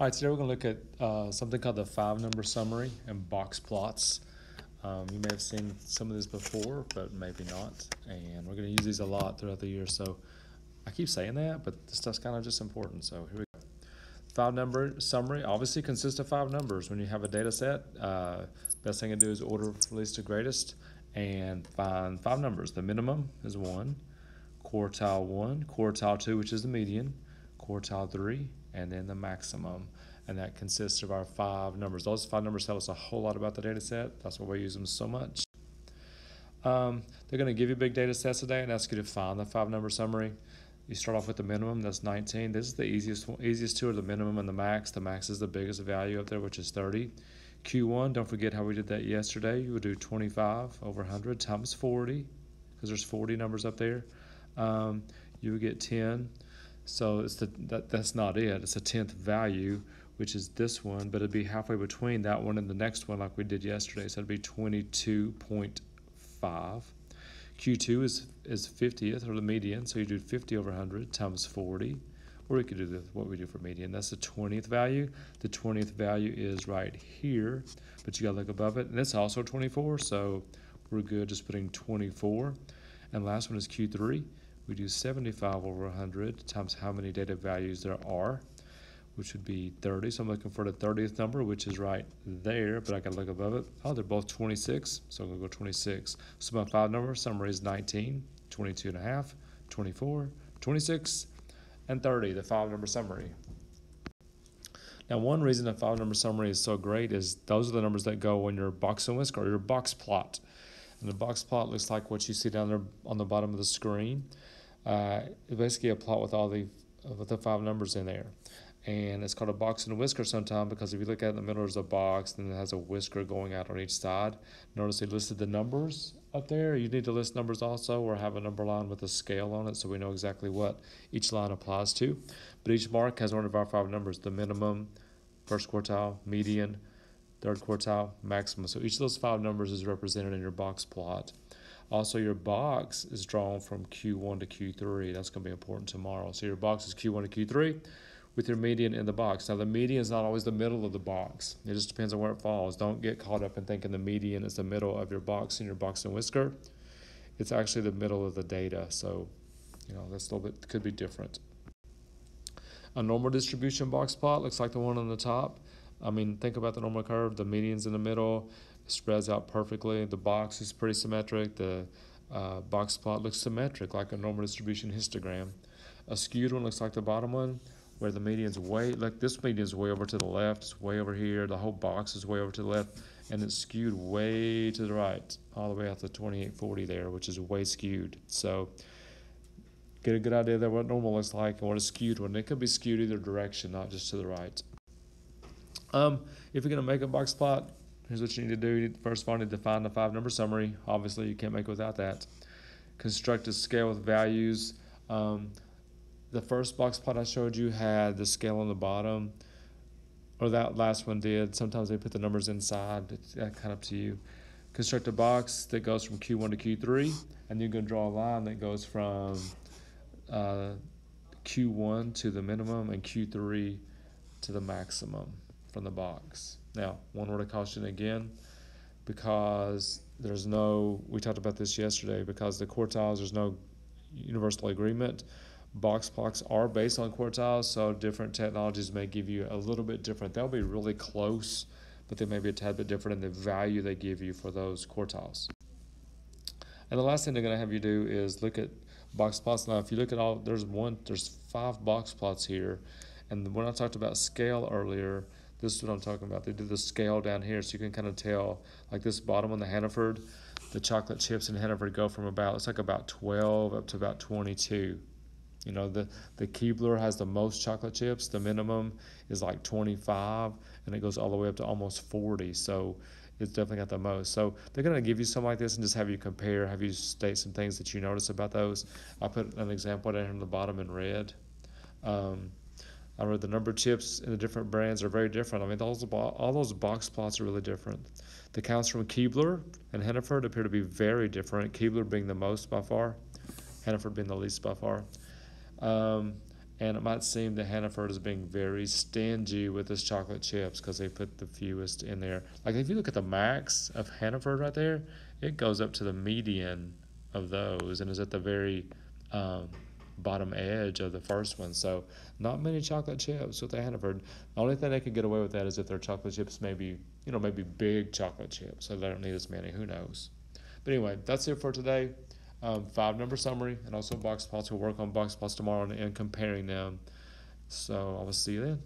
All right, today we're going to look at something called the 5-number summary and box plots. You may have seen some of this before, but maybe not. And we're going to use these a lot throughout the year. So I keep saying that, but this stuff's kind of just important. So here we go. 5-number summary obviously consists of 5 numbers. When you have a data set, best thing to do is order from least to greatest and find 5 numbers. The minimum is 1, quartile 1, quartile 2, which is the median, quartile 3, and then the maximum. And that consists of our 5 numbers. Those 5 numbers tell us a whole lot about the data set. That's why we use them so much. They're going to give you big data sets today and ask you to find the 5-number summary. You start off with the minimum, that's 19. This is the easiest two are the minimum and the max. The max is the biggest value up there, which is 30. Q1, don't forget how we did that yesterday. You would do 25 over 100 times 40, because there's 40 numbers up there. You would get 10. So it's that's not it. It's a 10th value, which is this one, but it'd be halfway between that one and the next one like we did yesterday. So it'd be 22.5. Q2 is 50th, or the median, so you do 50 over 100 times 40. Or we could do what we do for median. That's the 20th value. The 20th value is right here, but you gotta look above it. And it's also 24, so we're good just putting 24. And last one is Q3. We do 75 over 100 times how many data values there are, which would be 30. So I'm looking for the 30th number, which is right there, but I gotta look above it. Oh, they're both 26, so I'm gonna go 26. So my 5-number summary is 19, 22 and a half, 24, 26, and 30, the 5-number summary. Now, one reason the 5-number summary is so great is those are the numbers that go on your box and whisker, or your box plot. And the box plot looks like what you see down there on the bottom of the screen. It's basically a plot with all the 5 numbers in there. And it's called a box and a whisker sometimes because if you look at it in the middle, there's a box, then it has a whisker going out on each side. Notice they listed the numbers up there. You need to list numbers also, or have a number line with a scale on it so we know exactly what each line applies to. But each mark has one of our 5 numbers: the minimum, first quartile, median, third quartile, maximum. So each of those 5 numbers is represented in your box plot. Also, your box is drawn from Q1 to Q3. That's going to be important tomorrow. So your box is Q1 to Q3 with your median in the box. Now, the median is not always the middle of the box. It just depends on where it falls. Don't get caught up in thinking the median is the middle of your box and your box and whisker. It's actually the middle of the data. So, that's a little bit, could be different. A normal distribution box plot looks like the one on the top. Think about the normal curve. The median's in the middle. It spreads out perfectly. The box is pretty symmetric. The box plot looks symmetric, like a normal distribution histogram. A skewed one looks like the bottom one, where the median's this median's way over to the left. It's way over here. The whole box is way over to the left, and it's skewed way to the right, all the way out to 2840 there, which is way skewed. So get a good idea there what normal looks like and what a skewed one. It could be skewed either direction, not just to the right. If you're going to make a box plot, here's what you need to do. You first of all need to find the 5-number summary. Obviously, you can't make it without that. Construct a scale with values. The first box plot I showed you had the scale on the bottom, or that last one did. Sometimes they put the numbers inside. It's kind of up to you. Construct a box that goes from Q1 to Q3, and you're going to draw a line that goes from Q1 to the minimum and Q3 to the maximum from the box. Now, one word of caution again, because we talked about this yesterday, because the quartiles, there's no universal agreement. Box plots are based on quartiles, so different technologies may give you a little bit different. They'll be really close, but they may be a tad bit different in the value they give you for those quartiles. And the last thing they're going to have you do is look at box plots. Now, if you look at there's 5 box plots here, and when I talked about scale earlier, this is what I'm talking about. They did the scale down here, so you can kind of tell, like this bottom one, the Hannaford, the chocolate chips in Hannaford go from about 12 up to about 22. The Keebler has the most chocolate chips. The minimum is like 25, and it goes all the way up to almost 40. So it's definitely got the most. So they're going to give you something like this and just have you compare, have you state some things that you notice about those. I put an example down here on the bottom in red. I read the number of chips in the different brands are very different. All those box plots are really different. The counts from Keebler and Hannaford appear to be very different. Keebler being the most by far, Hannaford being the least by far. And it might seem that Hannaford is being very stingy with his chocolate chips because they put the fewest in there. Like if you look at the max of Hannaford right there, it goes up to the median of those and is at the very bottom edge of the first one. So not many chocolate chips with the Hannaford. The only thing they could get away with that is if their chocolate chips maybe big chocolate chips. So they don't need as many. Who knows? But anyway, that's it for today. 5-number summary and also box plots. We'll work on box plots tomorrow and comparing them. So I will see you then.